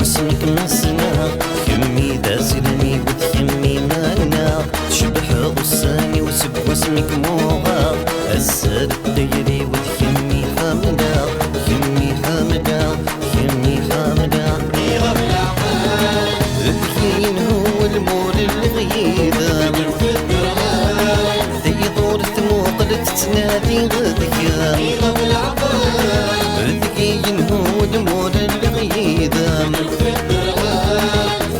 واسمك مسنا كمي دازلني وتكمي منا تشبح غصاني وسب واسمك موغا السر ديري وتكمي حمدا كمي حمدا كمي حمدا الكين هو المول الغيدا ذي دور ثموق تنادي غدك الكين هو المول الغيدا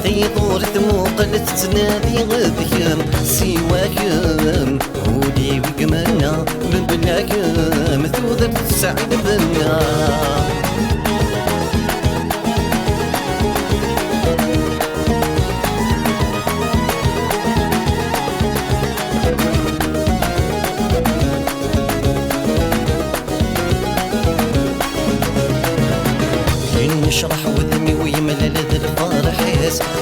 ثيضور ثموق تنادي غدك سواكم ودي وقمنا من بلاكم ثوذر تسعد بنا يشرح وذمي ويملى لذ الفرح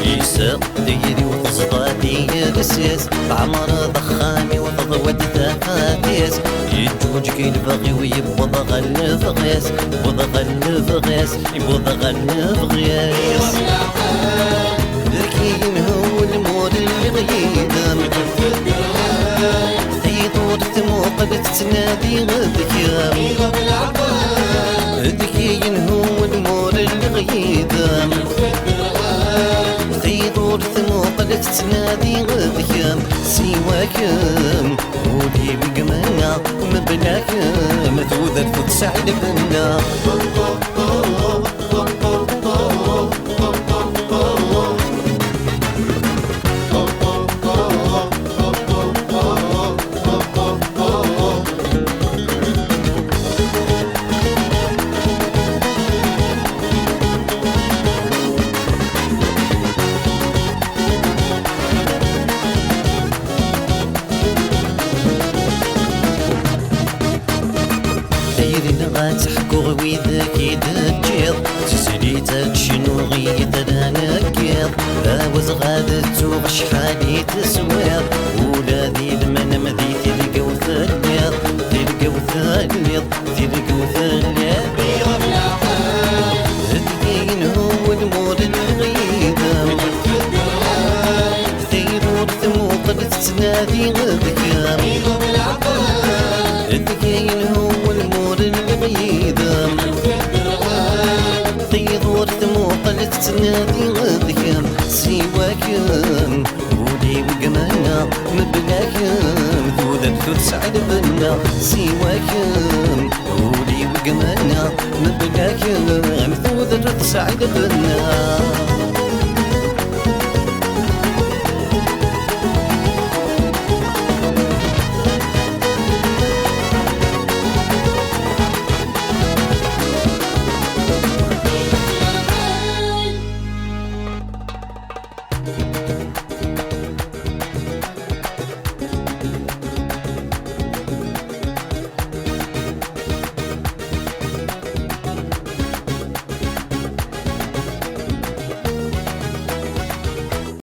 يساق ديري وتصدادي رسيس عمر ضخامي وتضود ثفاتيس يجوج كي البغي ويبوض غلف غيس بوض غلف غيس يبوض غلف غيس ذكين هو المول الغيدم ثيطور ثموق تنادي غذكام ذكين هو المول الغيدم ثيطور ثموق تنادي غذكام سواكم ودي بقمنا مبلاكم ثوذر تسعد بنا تحكو ويذاك يدجيض تسريتك شنو غيث رانكيض باوز غادتو شحالي تسويض ولا ذي المنم ذي تلقى وثليض تلقى وثليض تلقى وثليض الدين هو المول الغيدم ثيرور ثموق تنادي غذكام الدين هو المول الغيدم ثيرور ثموق تنادي غذكام سواكم ولي وقمنا مبلاكم ذوذر تسعد بنا سواكم ولي وقمنا مبلاكم ذوذر تسعد بنا